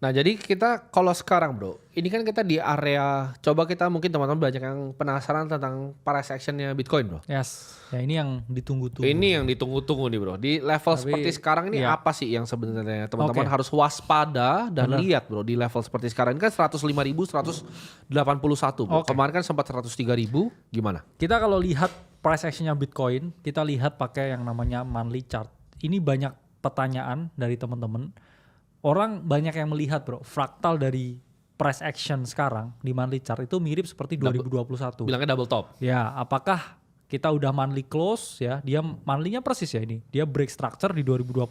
Nah jadi kita kalau sekarang bro, ini kan kita di area, coba kita mungkin teman-teman banyak yang penasaran tentang price actionnya Bitcoin bro. Yes, ya ini yang ditunggu-tunggu. Ini yang ditunggu-tunggu nih bro. Di level seperti sekarang ini ya. apa sih yang sebenarnya teman-teman harus waspada dan lihat bro di level seperti sekarang. Ini kan 105.181 bro. Kemarin kan sempat 103.000, gimana? Kita kalau lihat price actionnya Bitcoin, kita lihat pakai yang namanya monthly chart. Ini banyak pertanyaan dari teman-teman. Orang banyak yang melihat bro, fraktal dari price action sekarang di monthly chart itu mirip seperti 2021. Bilangnya double top. Ya, apakah kita udah monthly close ya, dia monthly-nya persis ya ini. Dia break structure di 2021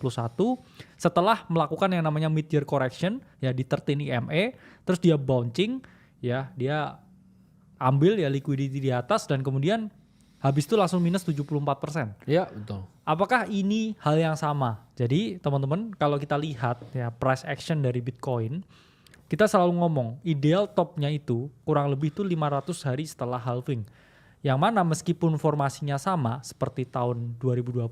setelah melakukan yang namanya mid-year correction ya di 13 EMA, terus dia bouncing ya, dia ambil ya liquidity di atas dan kemudian habis itu langsung minus 74%. Iya betul. Apakah ini hal yang sama? Jadi teman-teman kalau kita lihat ya price action dari Bitcoin, kita selalu ngomong ideal topnya itu kurang lebih itu 500 hari setelah halving. Yang mana meskipun formasinya sama seperti tahun 2021,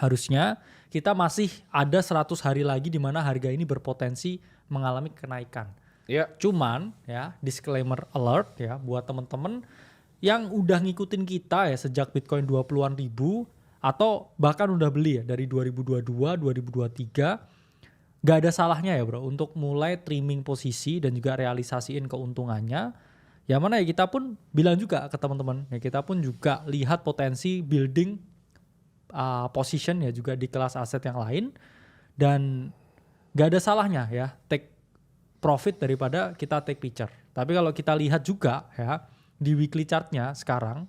harusnya kita masih ada 100 hari lagi di mana harga ini berpotensi mengalami kenaikan. Iya. Cuman ya disclaimer alert ya buat teman-teman yang udah ngikutin kita ya sejak Bitcoin 20-an ribu atau bahkan udah beli ya dari 2022, 2023, gak ada salahnya ya bro untuk mulai trimming posisi dan juga realisasiin keuntungannya. Yang mana ya kita pun bilang juga ke teman-teman ya kita pun juga lihat potensi building position ya juga di kelas aset yang lain dan gak ada salahnya ya take profit daripada kita take picture. Tapi kalau kita lihat juga ya di weekly chartnya sekarang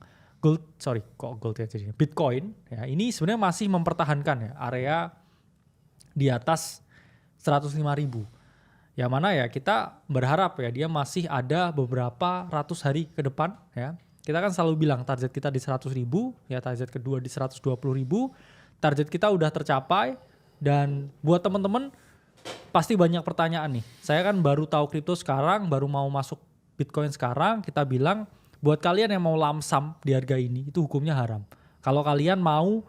Bitcoin ya ini sebenarnya masih mempertahankan ya area di atas 105.000. Yang mana ya kita berharap ya dia masih ada beberapa ratus hari ke depan ya. Kita kan selalu bilang target kita di 100.000 ya, target kedua di 120.000. Target kita udah tercapai dan buat teman-teman pasti banyak pertanyaan nih. Saya kan baru tahu kripto sekarang, baru mau masuk Bitcoin sekarang, kita bilang buat kalian yang mau lamsam di harga ini itu hukumnya haram. Kalau kalian mau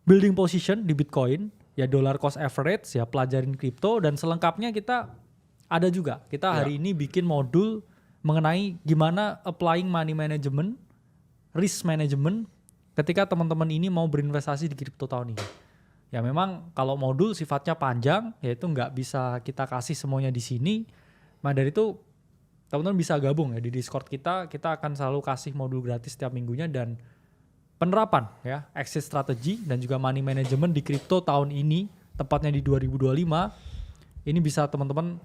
building position di Bitcoin ya dollar cost average ya pelajarin kripto dan selengkapnya kita ada juga. Kita hari ini bikin modul mengenai gimana applying money management, risk management ketika teman-teman ini mau berinvestasi di kripto tahun ini. Ya memang kalau modul sifatnya panjang yaitu nggak bisa kita kasih semuanya di sini. Maka dari itu teman-teman bisa gabung ya di Discord kita akan selalu kasih modul gratis setiap minggunya dan penerapan ya exit strategy dan juga money management di kripto tahun ini tepatnya di 2025 ini bisa teman-teman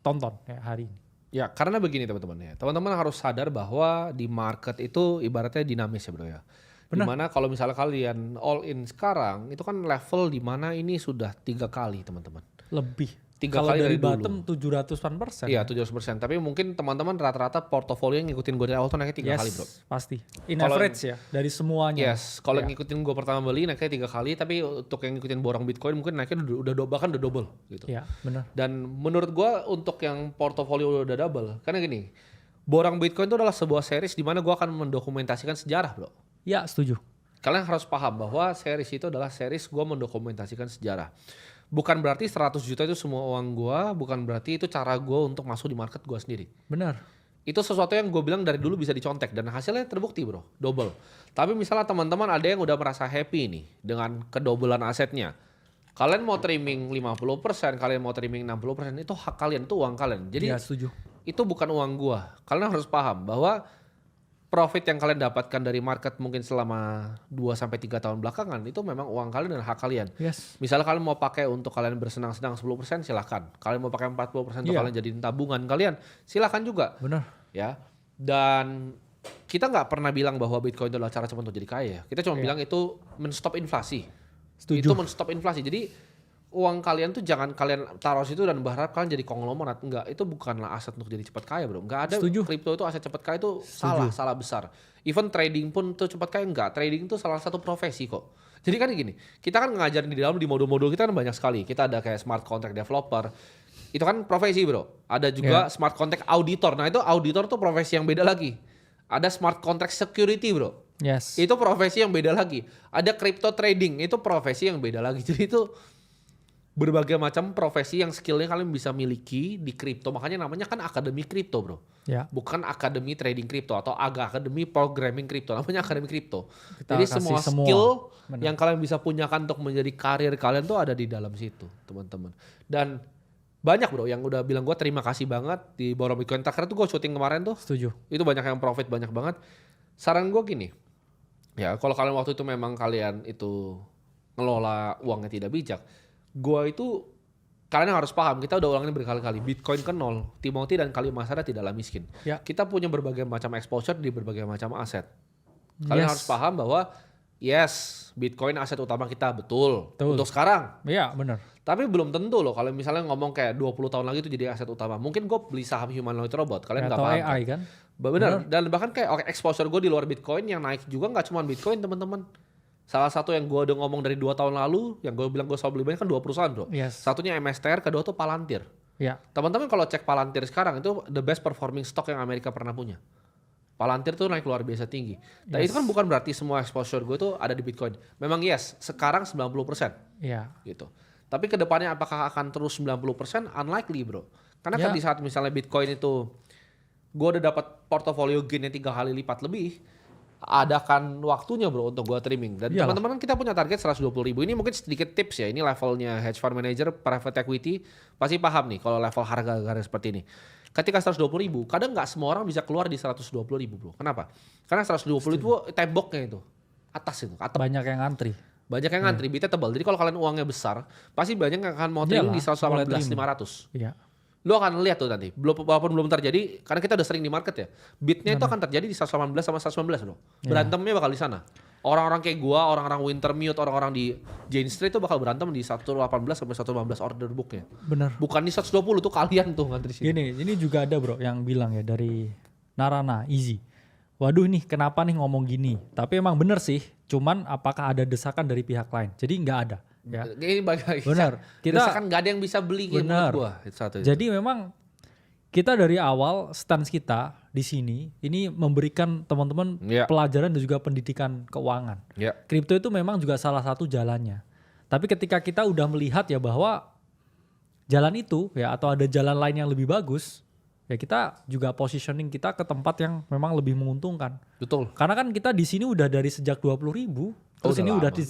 tonton ya hari ini. Ya karena begini teman-teman ya, teman-teman harus sadar bahwa di market itu ibaratnya dinamis ya bro ya. Dimana kalau misalnya kalian all in sekarang itu kan level dimana ini sudah 3 kali teman-teman. Lebih. 3 kalau kali dari bottom 700%. Iya 700%. Tapi mungkin teman-teman rata-rata portofolio yang ngikutin gue dari awal tuh naiknya 3 kali bro. Pasti. In average ya dari semuanya. Yes. Kalau ngikutin gue pertama beli naiknya 3 kali. Tapi untuk yang ngikutin borong Bitcoin mungkin naiknya bahkan udah double gitu. Iya benar. Dan menurut gue untuk yang portofolio udah double. Karena gini. Borong Bitcoin itu adalah sebuah series di mana gue akan mendokumentasikan sejarah bro. Ya setuju. Kalian harus paham bahwa series itu adalah series gue mendokumentasikan sejarah. Bukan berarti 100 juta itu semua uang gue, bukan berarti itu cara gue untuk masuk di market gue sendiri. Benar. Itu sesuatu yang gue bilang dari dulu bisa dicontek dan hasilnya terbukti bro, double. Tapi misalnya teman-teman ada yang udah merasa happy nih dengan kedobelan asetnya. Kalian mau trimming 50%, kalian mau trimming 60%, itu hak kalian, itu uang kalian. Jadi setuju. Itu bukan uang gue. Kalian harus paham bahwa profit yang kalian dapatkan dari market mungkin selama 2-3 tahun belakangan itu memang uang kalian dan hak kalian. Yes. Misalnya kalian mau pakai untuk kalian bersenang-senang 10% silahkan. Kalian mau pakai 40% untuk kalian jadiin tabungan kalian silahkan juga. Benar. Ya. Dan kita nggak pernah bilang bahwa Bitcoin itu adalah cara cepat untuk jadi kaya. Kita cuma bilang itu men-stop inflasi. Setuju. Itu men-stop inflasi. Jadi uang kalian tuh jangan kalian taruh situ dan berharap kalian jadi konglomerat. Enggak, itu bukanlah aset untuk jadi cepat kaya bro. Enggak ada kripto itu aset cepat kaya itu salah besar. Even trading pun tuh cepat kaya enggak. Trading itu salah satu profesi kok. Jadi kan gini, kita kan ngajarin di dalam di modul-modul kita kan banyak sekali. Kita ada kayak smart contract developer. Itu kan profesi bro. Ada juga smart contract auditor. Nah itu auditor tuh profesi yang beda lagi. Ada smart contract security bro. Yes. Itu profesi yang beda lagi. Ada crypto trading, itu profesi yang beda lagi. Jadi itu berbagai macam profesi yang skillnya kalian bisa miliki di kripto. Makanya namanya kan akademi kripto bro. Ya. Bukan akademi trading kripto atau akademi programming kripto. Namanya akademi kripto. Kita Jadi kasih semua semua. skill Benar. yang kalian bisa punyakan untuk menjadi karir kalian tuh ada di dalam situ teman-teman. Dan banyak bro yang udah bilang gue terima kasih banget di Borong Bitcoin Tracker tuh gue syuting kemarin tuh. Setuju. Itu banyak yang profit banyak banget. Saran gue gini. Ya kalau kalian waktu itu memang kalian itu ngelola uangnya tidak bijak. Gua itu kalian harus paham, kita udah ulangin berkali-kali. Bitcoin ke nol, Timothy dan Kalimasada tidaklah miskin. Ya. Kita punya berbagai macam exposure di berbagai macam aset. Kalian Yes. harus paham bahwa yes, Bitcoin aset utama kita betul. Betul. Untuk sekarang. Iya benar. Tapi belum tentu loh kalau misalnya ngomong kayak 20 tahun lagi itu jadi aset utama. Mungkin gue beli saham humanoid robot, kalian nggak Atau paham. AI kan? Benar. Dan bahkan kayak oke, exposure gue di luar Bitcoin yang naik juga nggak cuma Bitcoin teman-teman. Salah satu yang gue udah ngomong dari 2 tahun lalu, yang gue bilang gue selalu beli banyak kan 2 perusahaan bro. Yes. Satunya MSTR, kedua tuh Palantir. Ya. Teman-teman kalau cek Palantir sekarang itu the best performing stock yang Amerika pernah punya. Palantir tuh naik luar biasa tinggi. Nah itu kan bukan berarti semua exposure gue tuh ada di Bitcoin. Memang yes, sekarang 90%. Iya. Gitu. Tapi kedepannya apakah akan terus 90%? Unlikely bro. Karena kan Ya. di saat misalnya Bitcoin itu gue udah dapat portofolio gainnya 3 kali lipat lebih, adakan waktunya bro untuk gue trimming. Dan Iyalah. teman-teman kan kita punya target 120.000. Ini mungkin sedikit tips ya. Ini levelnya hedge fund manager, private equity pasti paham nih kalau level harga seperti ini. Ketika 120.000, kadang nggak semua orang bisa keluar di 120.000 bro. Kenapa? Karena 120 itu temboknya itu atas itu, atap. Banyak yang antri. Banyak yang ngantri, bitnya tebal. Jadi kalau kalian uangnya besar, pasti banyak yang akan mau trimming di Iyalah, mulai 118.500. Iya. Lo akan lihat tuh nanti, walaupun belum terjadi, karena kita udah sering di market ya. Bitnya itu akan terjadi di 118 sama 119 bro. Berantemnya bakal di sana. Orang-orang kayak gua, orang-orang Wintermute, orang-orang di Jane Street tuh bakal berantem di 118 sampai 115 order booknya. Benar. Bukan di 120 tuh kalian tuh ngantri sini. Gini, ini juga ada bro yang bilang ya dari Narana, Easy. Waduh nih kenapa nih ngomong gini. Tapi emang bener sih, cuman apakah ada desakan dari pihak lain? Jadi nggak ada. Ya. Ini bagi Benar. kita kan nggak ada yang bisa beli gitu Benar. gua. Itu satu. Jadi memang kita dari awal stance kita di sini ini memberikan teman-teman Iya. pelajaran dan juga pendidikan keuangan. Ya. Kripto itu memang juga salah satu jalannya. Tapi ketika kita udah melihat ya bahwa jalan itu ya atau ada jalan lain yang lebih bagus, ya kita juga positioning kita ke tempat yang memang lebih menguntungkan. Betul. Karena kan kita di sini udah dari sejak 20.000, terus ini udah dari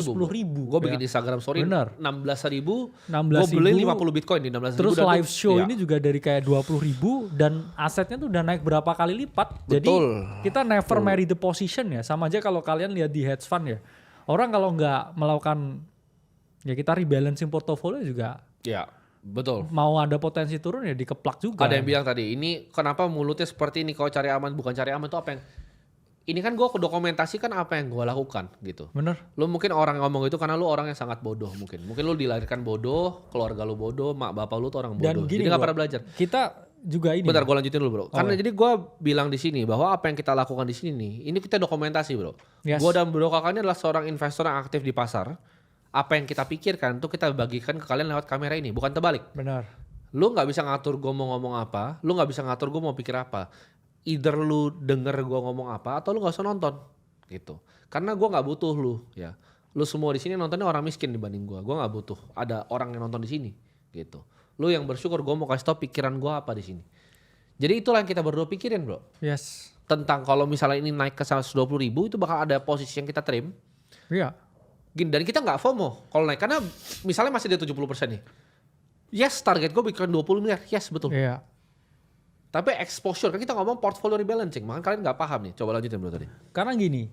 110.000. Gue bikin Instagram story Bener. 16.000. 16.000. Gue beli 50 Bitcoin di 16.000. Terus dan live tuh- show ya. ini juga dari kayak 20.000 dan asetnya tuh udah naik berapa kali lipat. Jadi Betul. kita never marry the position ya. Sama aja kalau kalian lihat di hedge fund ya. Orang kalau nggak melakukan ya kita rebalancing portofolio juga Ya, betul. mau ada potensi turun ya dikeplak juga. Ada yang bilang tadi, ini kenapa mulutnya seperti ini, kalau cari aman bukan cari aman itu apa yang... Ini kan gue dokumentasikan apa yang gue lakukan gitu. Bener. Lu mungkin orang yang ngomong itu karena lu orang yang sangat bodoh mungkin. Mungkin lu dilahirkan bodoh, keluarga lu bodoh, mak bapak lu tuh orang bodoh. Dan gini Jadi gak bro, pernah belajar. kita juga ini. Bentar gue lanjutin dulu bro. Karena Oke. jadi gue bilang di sini bahwa apa yang kita lakukan di sini nih, ini kita dokumentasi bro. Yes. Gue dan bro kakaknya adalah seorang investor yang aktif di pasar. Apa yang kita pikirkan tuh kita bagikan ke kalian lewat kamera ini, bukan terbalik. Benar. Lu nggak bisa ngatur gue mau ngomong apa, lu nggak bisa ngatur gue mau pikir apa. Either lu denger gue ngomong apa atau lu nggak usah nonton gitu. Karena gue nggak butuh lu ya. Lu semua di sini nontonnya orang miskin dibanding gue. Gue nggak butuh ada orang yang nonton di sini gitu. Lu yang bersyukur gue mau kasih tau pikiran gue apa di sini. Jadi itulah yang kita berdua pikirin bro. Yes. Tentang kalau misalnya ini naik ke 120.000 itu bakal ada posisi yang kita trim. Iya. Gini, dan kita nggak FOMO kalau naik karena misalnya masih di 70% nih. Yes, target gue bikin 20 miliar. Yes, betul. Iya. Tapi exposure, kan kita ngomong portfolio rebalancing. Makanya kalian nggak paham nih. Coba lanjutin bro tadi. Karena gini,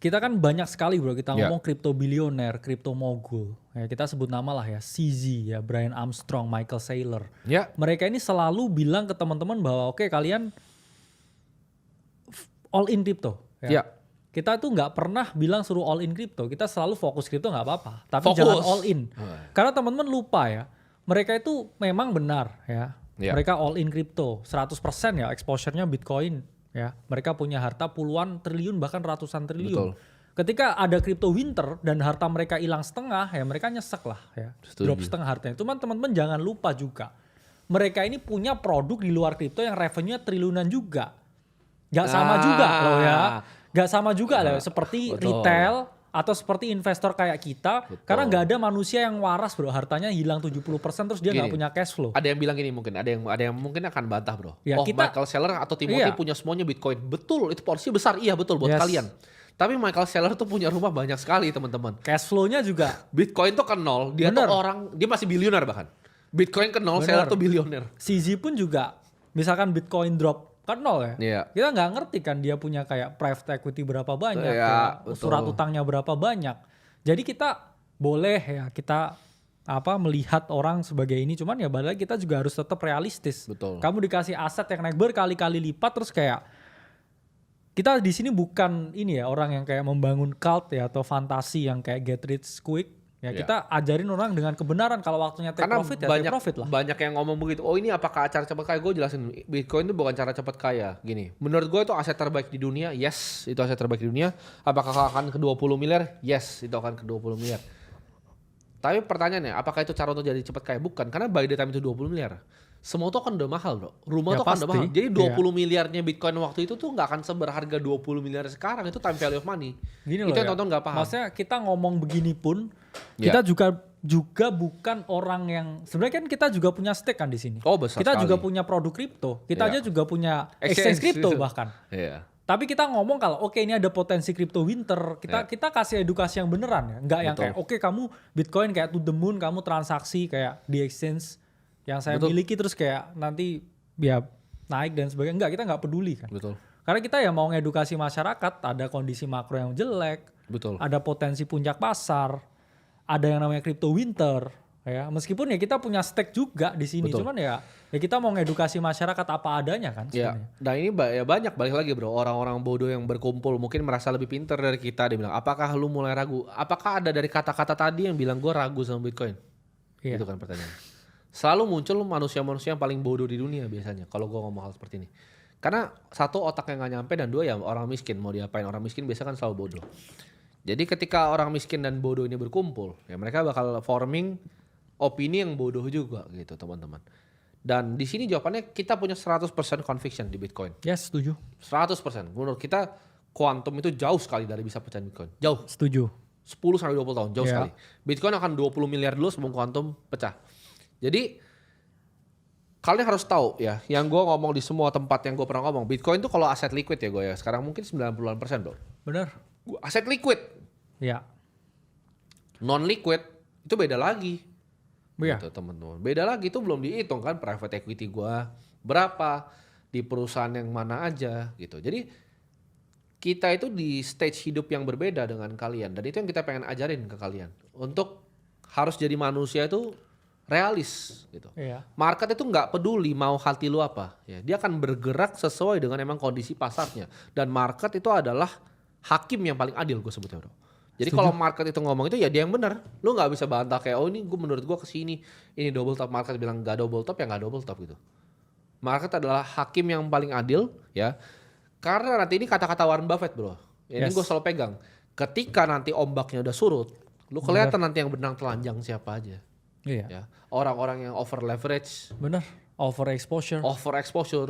kita kan banyak sekali bro, kita Ya. ngomong kripto bilioner, kripto mogul. Ya, kita sebut nama lah ya, CZ ya, Brian Armstrong, Michael Saylor. Ya. Mereka ini selalu bilang ke teman-teman bahwa oke kalian all in kripto. Ya. Kita tuh nggak pernah bilang suruh all in kripto, kita selalu fokus kripto nggak apa-apa. Tapi Fokus. jangan all in. Karena teman-teman lupa ya, mereka itu memang benar ya. Ya. Mereka all in kripto, 100% ya exposure-nya Bitcoin ya. Mereka punya harta puluhan triliun bahkan ratusan triliun. Betul. Ketika ada crypto winter dan harta mereka hilang setengah ya mereka nyesek lah ya. Setuju. Drop setengah hartanya. Cuman teman-teman jangan lupa juga. Mereka ini punya produk di luar kripto yang revenue triliunan juga. Gak sama juga loh ya. Gak sama juga loh seperti betul. retail atau seperti investor kayak kita. Betul. Karena nggak ada manusia yang waras bro, hartanya hilang 70% terus dia nggak punya cash flow. Ada yang bilang gini mungkin, ada yang mungkin akan bantah bro. Ya, Michael Saylor atau Timothy punya semuanya Bitcoin. Betul, itu porsi besar, iya betul buat kalian. Tapi Michael Saylor tuh punya rumah banyak sekali teman-teman. Cash flow-nya juga. Bitcoin tuh ke nol, dia tuh dia masih biliuner bahkan. Bitcoin ke nol, Saylor tuh bilioner. CZ pun juga, misalkan Bitcoin drop kan nol ya. Iya. Kita nggak ngerti kan dia punya kayak private equity berapa banyak, surat utangnya berapa banyak. Jadi kita boleh ya kita melihat orang sebagai ini, cuman ya balik kita juga harus tetap realistis. Betul. Kamu dikasih aset yang naik berkali-kali lipat terus kayak kita di sini bukan ini ya orang yang kayak membangun cult ya atau fantasi yang kayak get rich quick. Ya kita ajarin orang dengan kebenaran kalau waktunya take profit ya take profit lah. Banyak yang ngomong begitu, oh ini apakah cara cepat kaya? Gue jelasin, Bitcoin itu bukan cara cepat kaya. Gini, menurut gue itu aset terbaik di dunia, yes itu aset terbaik di dunia. Apakah akan ke 20 miliar? Yes itu akan ke 20 miliar. Tapi pertanyaannya, apakah itu cara untuk jadi cepat kaya? Bukan, karena by the time itu 20 miliar. Semua tuh kan udah mahal bro, rumah tuh kan udah mahal. Jadi 20 miliarnya Bitcoin waktu itu tuh gak akan seberharga 20 miliar sekarang, itu time value of money. Gini itu loh yang tonton gak paham. Maksudnya kita ngomong begini pun, kita juga bukan orang yang, sebenarnya kan kita juga punya stake kan di sini. Oh besar kita sekali. juga punya produk kripto, kita aja juga punya exchange kripto bahkan. Tapi kita ngomong kalau oke ini ada potensi crypto winter, kita kasih edukasi yang beneran ya. Enggak yang kayak oke kamu Bitcoin kayak to the moon, kamu transaksi kayak di exchange yang saya miliki terus kayak nanti ya naik dan sebagainya. Enggak, kita nggak peduli kan. Betul. Karena kita ya mau ngedukasi masyarakat, ada kondisi makro yang jelek, ada potensi puncak pasar, ada yang namanya crypto winter, ya. Meskipun ya kita punya stake juga di sini, cuman ya kita mau ngedukasi masyarakat apa adanya kan sebenarnya. Ya, nah ini banyak balik lagi bro, orang-orang bodoh yang berkumpul mungkin merasa lebih pintar dari kita. Dia bilang, apakah lu mulai ragu? Apakah ada dari kata-kata tadi yang bilang gue ragu sama Bitcoin? Itu kan pertanyaan. Selalu muncul manusia-manusia yang paling bodoh di dunia biasanya kalau gue ngomong hal seperti ini. Karena satu, otak yang gak nyampe, dan dua ya orang miskin. Mau diapain, orang miskin biasanya kan selalu bodoh. Jadi ketika orang miskin dan bodoh ini berkumpul, ya mereka bakal forming opini yang bodoh juga gitu teman-teman. Dan di sini jawabannya kita punya 100% conviction di Bitcoin. Yes, setuju. 100%. Menurut kita kuantum itu jauh sekali dari bisa pecahin Bitcoin. Jauh. Setuju. 10-20 tahun, jauh sekali. Bitcoin akan 20 miliar dulu sebelum kuantum pecah. Jadi kalian harus tahu ya, yang gue ngomong di semua tempat yang gue pernah ngomong, Bitcoin tuh kalau aset liquid ya gue ya, sekarang mungkin 90% bro. Bener. Aset liquid. Ya. Non liquid itu beda lagi. Iya. Gitu, teman-teman. Beda lagi, itu belum dihitung kan private equity gue berapa, di perusahaan yang mana aja gitu. Jadi kita itu di stage hidup yang berbeda dengan kalian, dan itu yang kita pengen ajarin ke kalian. Untuk harus jadi manusia itu realis gitu. Iya. Market itu nggak peduli mau hati lu apa, ya dia akan bergerak sesuai dengan emang kondisi pasarnya. Dan market itu adalah hakim yang paling adil gue sebutnya bro. Jadi kalau market itu ngomong itu ya dia yang benar. Lu nggak bisa bantah kayak oh ini gue menurut gue kesini, ini double top, market bilang nggak double top ya nggak double top gitu. Market adalah hakim yang paling adil ya. Karena nanti ini kata-kata Warren Buffett bro. Ini gue selalu pegang. Ketika nanti ombaknya udah surut, lu kelihatan nanti yang benang telanjang siapa aja. Iya. Ya, orang-orang yang over leverage, bener, over exposure.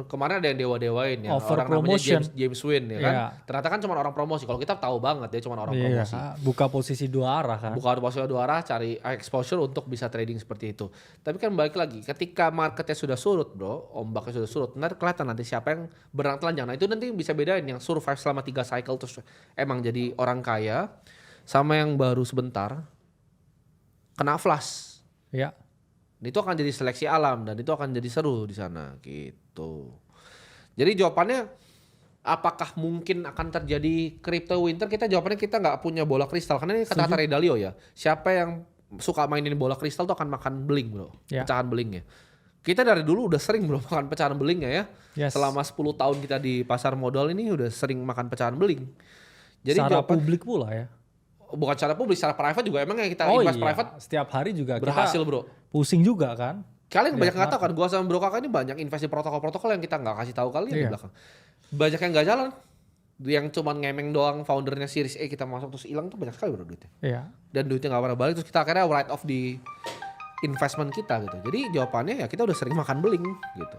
Kemarin ada yang dewa-dewain ya, over orang promotion. namanya James Wynn ya kan. Ternyata kan cuma orang promosi. Kalau kita tahu banget dia cuma orang promosi. Buka posisi dua arah kan. Buka posisi dua arah, cari exposure untuk bisa trading seperti itu. Tapi kan balik lagi, ketika marketnya sudah surut bro, ombaknya sudah surut, nanti kelihatan nanti siapa yang benang telanjang. Nah itu nanti bisa bedain yang survive selama 3 cycle terus emang jadi orang kaya, sama yang baru sebentar kena flash. Ya. Itu akan jadi seleksi alam dan itu akan jadi seru di sana gitu. Jadi jawabannya apakah mungkin akan terjadi crypto winter? Kita jawabannya kita nggak punya bola kristal karena ini kata-kata Ray Dalio ya. Siapa yang suka mainin bola kristal tuh akan makan beling bro, pecahan belingnya. Kita dari dulu udah sering bro makan pecahan belingnya ya. Selama 10 tahun kita di pasar modal ini udah sering makan pecahan beling. Jadi secara publik pula ya. Bukan secara publik, secara private juga emang yang kita invest private setiap hari juga berhasil kita bro. Pusing juga kan. Kalian banyak nggak tahu kan, gua sama Bro Kakak ini banyak investasi protokol-protokol yang kita nggak kasih tahu kalian di belakang. Banyak yang nggak jalan, yang cuman ngemeng doang, foundernya Series A kita masuk terus hilang tuh banyak sekali bro duitnya. Iya. Dan duitnya nggak pernah balik, terus kita akhirnya write off di investment kita gitu. Jadi jawabannya ya kita udah sering makan beling gitu.